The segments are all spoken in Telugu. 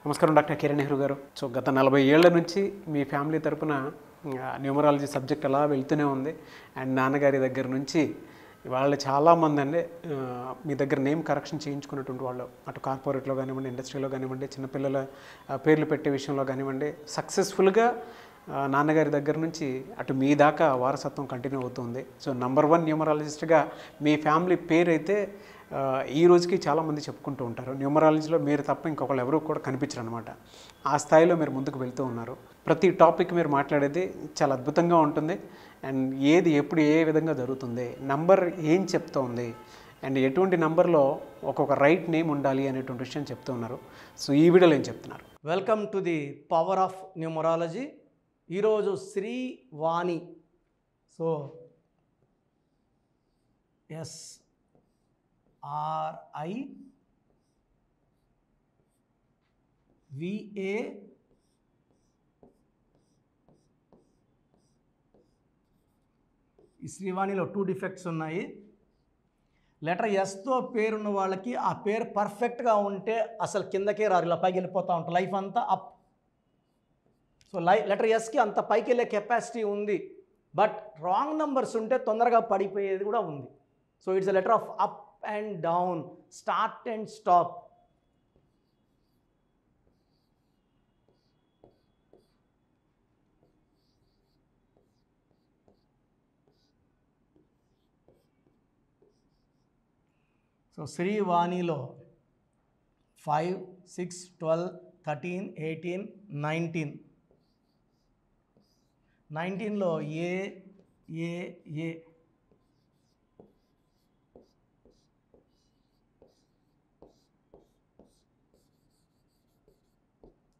నమస్కారం డాక్టర్ కిరణ్ నెహ్రూ గారు. సో గత 40 ఏళ్ల నుంచి మీ ఫ్యామిలీ తరపున న్యూమరాలజీ సబ్జెక్ట్ అలా వెళ్తూనే ఉంది. అండ్ నాన్నగారి దగ్గర నుంచి వాళ్ళు చాలామంది అండి మీ దగ్గర నేమ్ కరెక్షన్ చేయించుకున్నటువంటి వాళ్ళు, అటు కార్పొరేట్లో కానివ్వండి, ఇండస్ట్రీలో కానివ్వండి, చిన్నపిల్లల పేర్లు పెట్టే విషయంలో కానివ్వండి, సక్సెస్ఫుల్గా నాన్నగారి దగ్గర నుంచి అటు మీ దాకా వారసత్వం కంటిన్యూ అవుతుంది. సో నంబర్ 1 న్యూమరాలజిస్ట్గా మీ ఫ్యామిలీ పేరు అయితే ఈ రోజుకి చాలామంది చెప్పుకుంటూ ఉంటారు. న్యూమరాలజీలో మీరు తప్ప ఇంకొకళ్ళు ఎవరు కూడా కనిపించరు అనమాట. ఆ స్థాయిలో మీరు ముందుకు వెళ్తూ ఉన్నారు. ప్రతి టాపిక్ మీరు మాట్లాడేది చాలా అద్భుతంగా ఉంటుంది. అండ్ ఏది ఎప్పుడు ఏ విధంగా జరుగుతుంది, నంబర్ ఏం చెప్తోంది, అండ్ ఎటువంటి నంబర్లో ఒక్కొక్క రైట్ నేమ్ ఉండాలి అనేటువంటి విషయం చెప్తూ ఉన్నారు. సో ఈ వీడియోలో ఏం చెప్తున్నారు? Welcome to the power of numerology. ఈరోజు శ్రీవాణి. సో SRIVA ఈ శ్రీవాణిలో 2 డిఫెక్ట్స్ ఉన్నాయి. లెటర్ ఎస్తో పేరున్న వాళ్ళకి ఆ పేరు పర్ఫెక్ట్గా ఉంటే అసలు కిందకే రారు, ఇలా పైకి వెళ్ళిపోతూ ఉంటారు, లైఫ్ అంతా అప్. సో లెటర్ ఎస్కి అంత పైకి వెళ్ళే కెపాసిటీ ఉంది. బట్ రాంగ్ నంబర్స్ ఉంటే తొందరగా పడిపోయేది కూడా ఉంది. So it's a letter of up and down, start and stop. So శ్రీవాణిలో 5, 6, 12, 13, 18, 19. 19లో ఏ.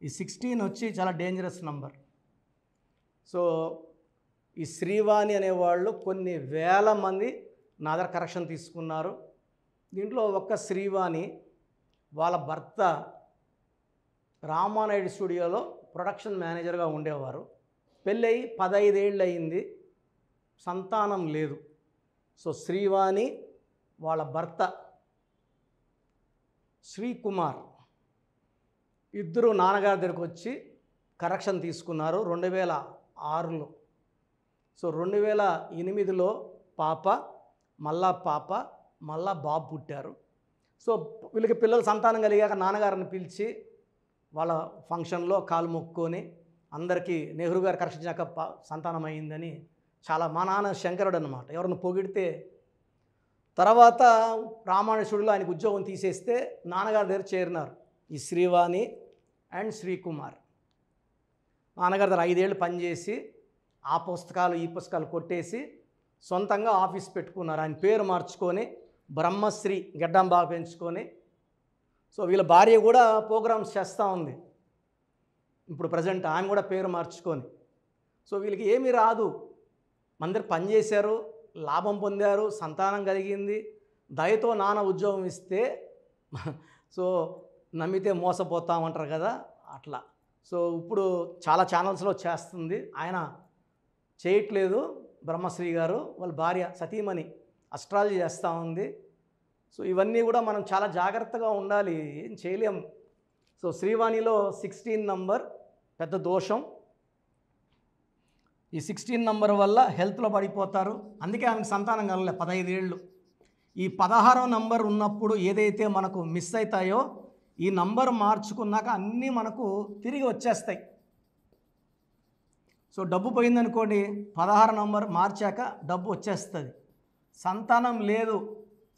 ఈ 16 వచ్చి చాలా డేంజరస్ నంబర్. సో ఈ శ్రీవాణి అనేవాళ్ళు కొన్ని వేల మంది నా దగ్గర కరెక్షన్ తీసుకున్నారు. దీంట్లో ఒక్క శ్రీవాణి వాళ్ళ భర్త రామానాయుడు స్టూడియోలో ప్రొడక్షన్ మేనేజర్గా ఉండేవారు. పెళ్ళయి 15 ఏళ్ళు అయింది, సంతానం లేదు. సో శ్రీవాణి వాళ్ళ భర్త శ్రీకుమార్ ఇద్దరు నాన్నగారి దగ్గరకు వచ్చి కరెక్షన్ తీసుకున్నారు 2006లో. సో 2008లో పాప, మళ్ళా బాబు పుట్టారు. సో వీళ్ళకి పిల్లలు సంతానం కలిగాక నాన్నగారిని పిలిచి వాళ్ళ ఫంక్షన్లో కాలు మొక్కుకొని అందరికీ నెహ్రూ గారు కరెక్షన్ చేశాక సంతానం అయిందని చాలా, మా నాన్న శంకరుడు అన్నమాట, ఎవరిని పొగిడితే. తర్వాత రామానుజుడిలో ఆయనకు ఉద్యోగం తీసేస్తే నాన్నగారి దగ్గర చేరినారు ఈ శ్రీవాణి అండ్ శ్రీకుమార్. నాన్నగారి దగ్గర 5 ఏళ్ళు పనిచేసి ఆ పుస్తకాలు ఈ పుస్తకాలు కొట్టేసి సొంతంగా ఆఫీస్ పెట్టుకున్నారు. ఆయన పేరు మార్చుకొని బ్రహ్మశ్రీ గడ్డం బాగా పెంచుకొని. సో వీళ్ళ భార్య కూడా ప్రోగ్రామ్స్ చేస్తూ ఉంది ఇప్పుడు ప్రజెంట్, ఆమె కూడా పేరు మార్చుకొని. సో వీళ్ళకి ఏమీ రాదు, అందరు పనిచేశారు, లాభం పొందారు, సంతానం కలిగింది. దయతో నాన్న ఉద్యోగం ఇస్తే సో నమ్మితే మోసపోతామంటారు కదా, అట్లా. సో ఇప్పుడు చాలా ఛానల్స్లో చేస్తుంది, ఆయన చేయట్లేదు. బ్రహ్మశ్రీ గారు వాళ్ళ భార్య సతీమణి అస్ట్రాలజీ చేస్తూ ఉంది. సో ఇవన్నీ కూడా మనం చాలా జాగ్రత్తగా ఉండాలి, ఏం చేయలేము. సో శ్రీవాణిలో 16 నంబర్ పెద్ద దోషం. ఈ 16 నంబర్ వల్ల హెల్త్లో పడిపోతారు. అందుకే ఆమెకు సంతానం కలగలే 15 ఏళ్ళు. ఈ 16వ నంబర్ ఉన్నప్పుడు ఏదైతే మనకు మిస్ అవుతాయో ఈ నంబర్ మార్చుకున్నాక అన్నీ మనకు తిరిగి వచ్చేస్తాయి. సో డబ్బు పోయిందనుకోండి, 16 నంబర్ మార్చాక డబ్బు వచ్చేస్తుంది. సంతానం లేదు,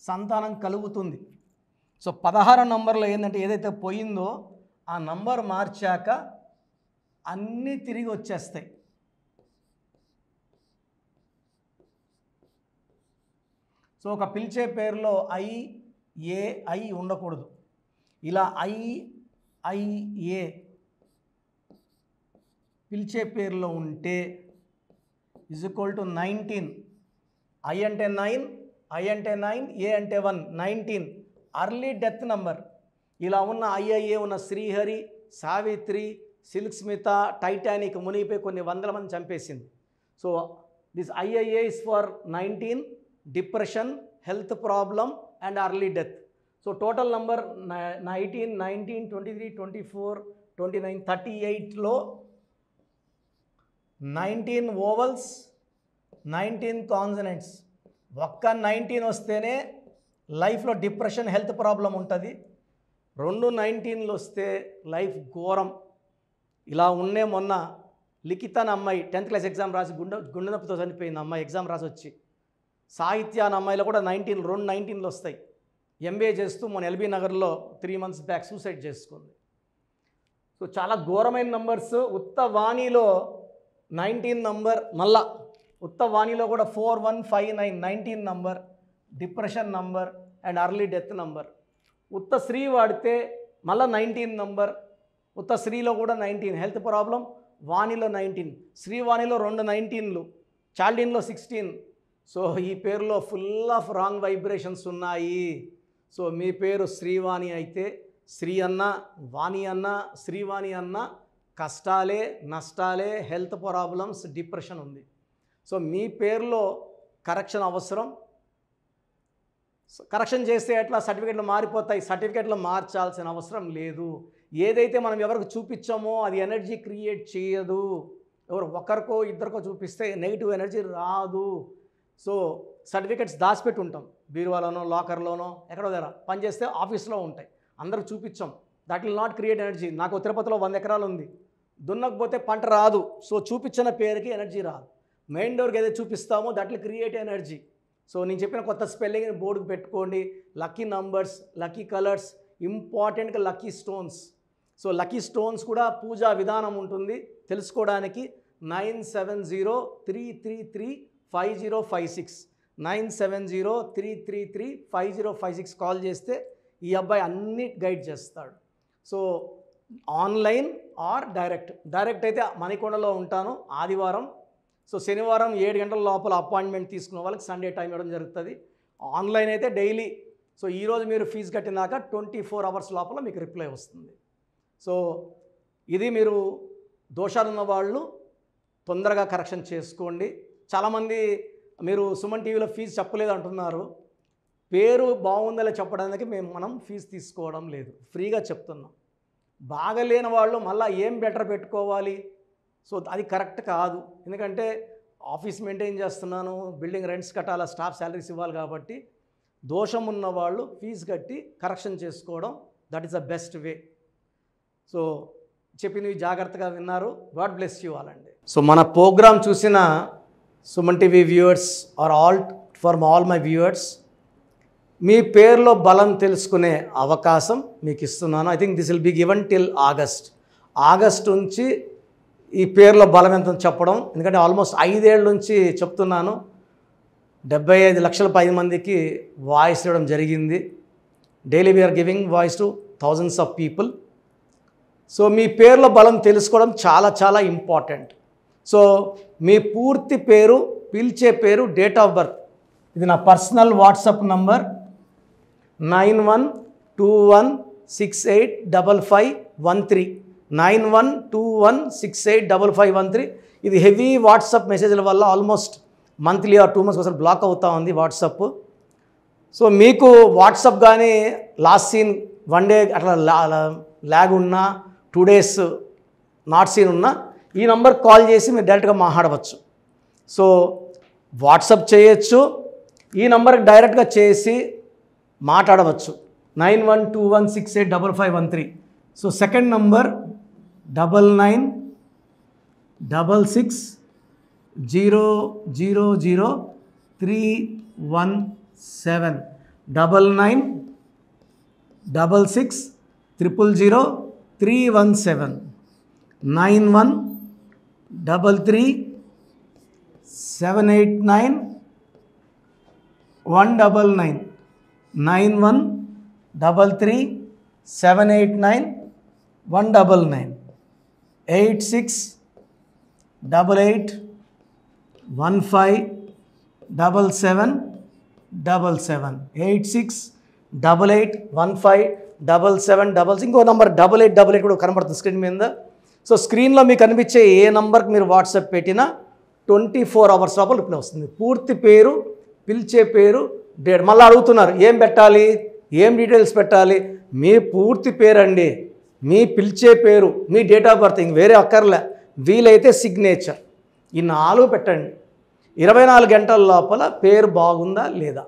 సంతానం కలుగుతుంది. సో 16 నంబర్లో ఏంటంటే ఏదైతే పోయిందో ఆ నంబర్ మార్చాక అన్నీ తిరిగి వచ్చేస్తాయి. సో ఒక పిలిచే పేరులో ఐ ఉండకూడదు. ఇలా ఐ పిలిచే పేరులో ఉంటే = 19. ఐ అంటే 9, ఐ అంటే 9, ఏ అంటే 1, 19 అర్లీ డెత్ నంబర్. ఇలా ఉన్న ఐఐఏ ఉన్న శ్రీహరి, సావిత్రి, సిల్క్ స్మిత, టైటానిక్ మునిగిపోయి కొన్ని వందల మంది చంపేసింది. So this ఐఐఏ is for 19, depression, health problem and early death. So so total number 18, 19, 23, 24, 29, 38లో 19 ovals, 19 consonants. ఒక్క 19 వస్తేనే లైఫ్లో డిప్రెషన్, హెల్త్ ప్రాబ్లం ఉంటుంది. 2 19లు వస్తే లైఫ్ ఘోరం. ఇలా ఉన్నే మొన్న లిఖిత అనే అమ్మాయి 10th క్లాస్ ఎగ్జామ్ రాసి గుండె నొప్పితో చనిపోయింది. అమ్మాయి ఎగ్జామ్ రాసి వచ్చి. సాహిత్య అనే అమ్మాయిలో కూడా 2 19లు వస్తాయి. ఎంబీఏ చేస్తూ మన ఎల్బీ నగర్లో 3 months బ్యాక్ సూసైడ్ చేసుకుంది. సో చాలా ఘోరమైన నంబర్స్. ఉత్త వాణిలో 19 నంబర్, మళ్ళా ఉత్త వాణిలో కూడా 4159 19 number, depression number and early death number. ఉత్త శ్రీ వాడితే మళ్ళీ 19 నంబర్, ఉత్త శ్రీలో కూడా 19 హెల్త్ ప్రాబ్లం, వాణిలో 19, శ్రీవాణిలో 2 19లు, చాల్డిన్లో 16. సో ఈ పేరులో ఫుల్ ఆఫ్ రాంగ్ వైబ్రేషన్స్ ఉన్నాయి. సో మీ పేరు శ్రీవాణి అయితే శ్రీ అన్న, వాణి అన్న, శ్రీవాణి అన్న కష్టాలే, నష్టాలే, హెల్త్ ప్రాబ్లమ్స్, డిప్రెషన్ ఉంది. సో మీ పేరులో కరెక్షన్ అవసరం. కరెక్షన్ చేస్తే ఎట్లా సర్టిఫికెట్లు మారిపోతాయి, సర్టిఫికెట్లు మార్చాల్సిన అవసరం లేదు. ఏదైతే మనం ఎవరికి చూపించామో అది ఎనర్జీ క్రియేట్ చేయదు. ఎవరు ఒకరికో ఇద్దరికో చూపిస్తే నెగిటివ్ ఎనర్జీ రాదు. సో సర్టిఫికెట్స్ దాచిపెట్టి ఉంటాం, బీరువాలోనో లాకర్లోనో ఎక్కడో దగ్గర. పనిచేస్తే ఆఫీస్లో ఉంటాయి, అందరికి చూపించాం. That will not create energy. నాకు తిరుపతిలో 100 ఎకరాలు ఉంది, దున్నకపోతే పంట రాదు. సో చూపించిన పేరుకి ఎనర్జీ రాదు. మెయిన్ డోర్కి ఏదైతే చూపిస్తామో that will create energy. So నేను చెప్పిన కొత్త స్పెల్లింగ్ బోర్డుకి పెట్టుకోండి. లక్కీ నంబర్స్, లక్కీ కలర్స్, ఇంపార్టెంట్గా lucky stones. So lucky stones కూడా పూజా విధానం ఉంటుంది తెలుసుకోవడానికి. 9703335056 9703335056 కాల్ చేస్తే ఈ అబ్బాయి అన్ని గైడ్ చేస్తాడు. సో ఆన్లైన్ ఆర్ డైరెక్ట్ అయితే మణికొండలో ఉంటాను ఆదివారం. సో శనివారం 7 గంటల లోపల అపాయింట్మెంట్ తీసుకున్న వాళ్ళకి సండే టైం ఇవ్వడం జరుగుతుంది. ఆన్లైన్ అయితే డైలీ. సో ఈరోజు మీరు ఫీజు కట్టినాక 24 hours లోపల మీకు రిప్లై వస్తుంది. సో ఇది మీరు దోషాలు ఉన్న వాళ్ళు తొందరగా కరెక్షన్ చేసుకోండి. చాలామంది మీరు సుమన్ టీవీలో ఫీజు చెప్పలేదు అంటున్నారు. పేరు బాగుందని చెప్పడానికి మనం ఫీజు తీసుకోవడం లేదు, ఫ్రీగా చెప్తున్నాం. బాగలేని వాళ్ళు మళ్ళీ ఏం బెటర్ పెట్టుకోవాలి, సో అది కరెక్ట్ కాదు. ఎందుకంటే ఆఫీస్ మెయింటైన్ చేస్తున్నాను, బిల్డింగ్ రెంట్స్ కట్టాలా, స్టాఫ్ శాలరీస్ ఇవ్వాలి. కాబట్టి దోషం ఉన్న వాళ్ళు ఫీజు కట్టి కరెక్షన్ చేసుకోవడం that is the best way. So చెప్పినవి జాగ్రత్తగా విన్నారు. గాడ్ బ్లెస్ యూ ఆల్ అండి. సో మన ప్రోగ్రామ్ చూసిన Suman TV viewers or all my viewers, మీ పేరులో బలం తెలుసుకునే అవకాశం మీకు ఇస్తున్నాను. I think this will be given till August నుంచి ఈ పేరులో బలం ఎంత చెప్పడం. ఎందుకంటే ఆల్మోస్ట్ 5 ఏళ్ళ నుంచి చెప్తున్నాను. 75 లక్షల 10 మందికి వాయిస్ ఇవ్వడం జరిగింది. Daily we are giving voice to thousands of people. So మీ పేరులో బలం తెలుసుకోవడం చాలా చాలా ఇంపార్టెంట్. సో మీ పూర్తి పేరు, పిలిచే పేరు, డేట్ ఆఫ్ బర్త్. ఇది నా పర్సనల్ వాట్సాప్ నంబర్ 9121685513 9121685513. ఇది హెవీ వాట్సాప్ మెసేజ్ల వల్ల ఆల్మోస్ట్ మంత్లీ ఆర్ 2 months ఒకసారి బ్లాక్ అవుతూ ఉంది వాట్సాప్. సో మీకు వాట్సాప్ కానీ లాస్ట్ సీన్ 1 day అట్లా ల్యాగ్ ఉన్నా, 2 days నాట్ సీన్ ఉన్నా ఈ నంబర్ కాల్ చేసి మీరు డైరెక్ట్గా మాట్లాడవచ్చు. సో వాట్సాప్ చేయొచ్చు, ఈ నంబర్కి డైరెక్ట్గా చేసి మాట్లాడవచ్చు. 9121685513. So second number 9966000317 9966000317 9133789199 9133789199 8688157777 8688157777. ఇంకో నంబర్ 8888 కూడా కనబడుతుంది స్క్రీన్ మీద. సో స్క్రీన్లో మీకు కనిపించే ఏ నంబర్కి మీరు వాట్సాప్ పెట్టినా 24 hours లోపల రిప్లై వస్తుంది. పూర్తి పేరు, పిలిచే పేరు, డేట్. మళ్ళీ అడుగుతున్నారు ఏం పెట్టాలి, ఏం డీటెయిల్స్ పెట్టాలి? మీ పూర్తి పేరండి, మీ పిలిచే పేరు, మీ డేట్ ఆఫ్ బర్త్, ఇంక వేరే అక్కర్లే, వీలైతే సిగ్నేచర్, ఈ 4 పెట్టండి. 24 గంటల లోపల పేరు బాగుందా లేదా?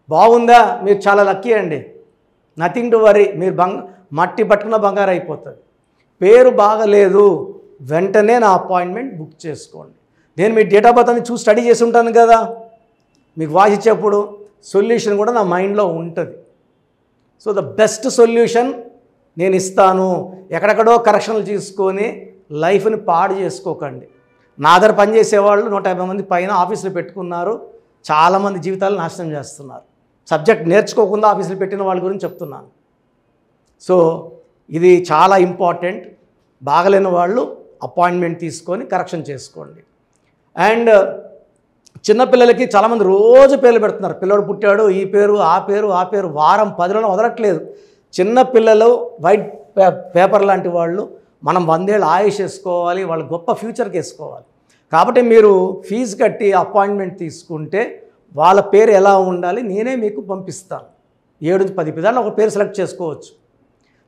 బాగుందా? మీరు చాలా లక్కీ అండి, నథింగ్ టు వరీ, మీరు మట్టి పట్టుకున్న బంగారు అయిపోతుంది. పేరు బాగలేదు, వెంటనే నా అపాయింట్మెంట్ బుక్ చేసుకోండి. నేను మీ డేట్ ఆఫ్ బర్త్ అని చూసి స్టడీ చేసి ఉంటాను కదా, మీకు వాయిస్ ఇచ్చేప్పుడు సొల్యూషన్ కూడా నా మైండ్లో ఉంటుంది. సో ద బెస్ట్ సొల్యూషన్ నేను ఇస్తాను. ఎక్కడెక్కడో కరెక్షన్లు తీసుకొని లైఫ్ని పాడు చేసుకోకండి. నా దగ్గర పనిచేసేవాళ్ళు 150 మంది పైన ఆఫీసులు పెట్టుకున్నారు, చాలామంది జీవితాలు నాశనం చేస్తున్నారు. సబ్జెక్ట్ నేర్చుకోకుండా ఆఫీసులు పెట్టిన వాళ్ళ గురించి చెప్తున్నాను. సో ఇది చాలా ఇంపార్టెంట్. బాగలేని వాళ్ళు అపాయింట్మెంట్ తీసుకొని కరెక్షన్ చేసుకోండి. అండ్ చిన్నపిల్లలకి చాలామంది రోజు పేర్లు పెడుతున్నారు. పిల్లడు పుట్టాడు, ఈ పేరు ఆ పేరు ఆ పేరు, వారం 10 రోజులు వదలట్లేదు. చిన్నపిల్లలు వైట్ పేపర్ లాంటి వాళ్ళు, మనం 100 ఏళ్ళు ఆయుష్ వేసుకోవాలి, వాళ్ళు గొప్ప ఫ్యూచర్కి వేసుకోవాలి. కాబట్టి మీరు ఫీజు కట్టి అపాయింట్మెంట్ తీసుకుంటే వాళ్ళ పేరు ఎలా ఉండాలి నేనే మీకు పంపిస్తాను. 7 నుంచి 10 పిల్లలు ఒక పేరు సెలెక్ట్ చేసుకోవచ్చు.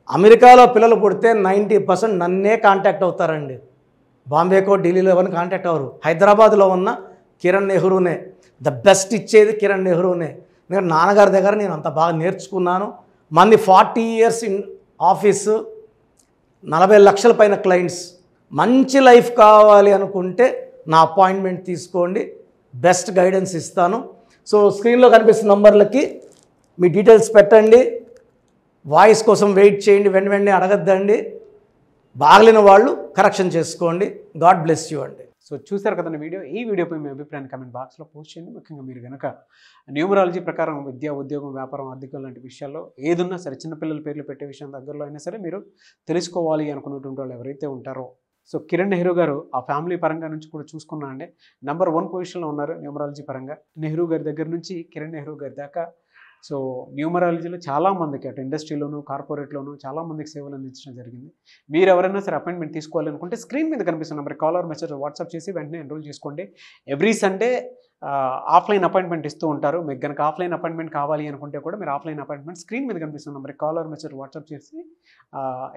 అమెరికాలో పిల్లలు పుడితే 90% నన్నే కాంటాక్ట్ అవుతారండి. బాంబేకో ఢిల్లీలో ఎవరిని కాంటాక్ట్ అవ్వరు. హైదరాబాద్లో ఉన్న కిరణ్ నెహ్రూనే ద బెస్ట్ ఇచ్చేది, కిరణ్ నెహ్రూనే. నేను నాన్నగారి దగ్గర నేను అంత బాగా నేర్చుకున్నాను. మంది 40 ఇయర్స్ ఇన్ ఆఫీసు, 40 లక్షల పైన క్లయింట్స్. మంచి లైఫ్ కావాలి అనుకుంటే నా అపాయింట్మెంట్ తీసుకోండి, బెస్ట్ గైడెన్స్ ఇస్తాను. సో స్క్రీన్లో కనిపిస్తున్న నంబర్లకి మీ డీటెయిల్స్ పెట్టండి. వాయిస్ కోసం వెయిట్ చేయండి, వెంటనే అడగద్దండి. బాగలేని వాళ్ళు కరెక్షన్ చేసుకోండి. గాడ్ బ్లెస్ యూ అండి. సో చూసారు కదండి వీడియో. ఈ వీడియోపై మీ అభిప్రాయాన్ని కమెంట్ బాక్స్లో పోస్ట్ చేయండి. ముఖ్యంగా మీరు కనుక న్యూమరాలజీ ప్రకారం విద్య, ఉద్యోగం, వ్యాపారం, ఆర్థికం లాంటి విషయాల్లో ఏదున్నా సరే, చిన్నపిల్లల పేర్లు పెట్టే విషయం దగ్గరలో అయినా సరే మీరు తెలుసుకోవాలి అనుకున్నటువంటి వాళ్ళు ఎవరైతే ఉంటారో, సో కిరణ్ నెహ్రూ గారు ఆ ఫ్యామిలీ పరంగా నుంచి కూడా చూసుకున్నా అండి నెంబర్ 1 పొజిషన్లో ఉన్నారు న్యూమరాలజీ పరంగా. నెహ్రూ గారి దగ్గర నుంచి కిరణ్ నెహ్రూ గారి దాకా సో న్యూమరాలజీలో చాలామందికి అటు ఇండస్ట్రీలోను, కార్పొరేట్లోను చాలామందికి సేవలు అందించడం జరిగింది. మీరు ఎవరైనా సరే అపాయింట్మెంట్ తీసుకోవాలనుకుంటే స్క్రీన్ మీద కనిపిస్తున్న number call or message WhatsApp చేసి వెంటనే ఎన్రోల్ చేసుకోండి. ఎవ్రీ సండే ఆఫ్లైన్ అపాయింట్మెంట్ ఇస్తూ ఉంటారు. మీకు కనుక ఆఫ్లైన్ అపాయింట్మెంట్ కావాలి అనుకుంటే కూడా మీరు ఆఫ్లైన్ అపాయింట్మెంట్ స్క్రీన్ మీద కనిపిస్తున్న number call or message WhatsApp చేసి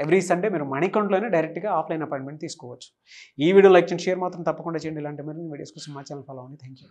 ఎవ్రీ సండే మీరు మనీ అకౌంట్లోనే డైరెక్ట్గా ఆఫ్లైన్ అపాయింట్మెంట్ తీసుకోవచ్చు. ఈ వీడియో లైక్ చేయండి, షేర్ మాత్రం తప్పకుండా చేయండి. ఇలాంటి మరిన్ని వీడియోస్ కోసం మా ఛానల్ ఫాలో అవ్వండి. Thank you.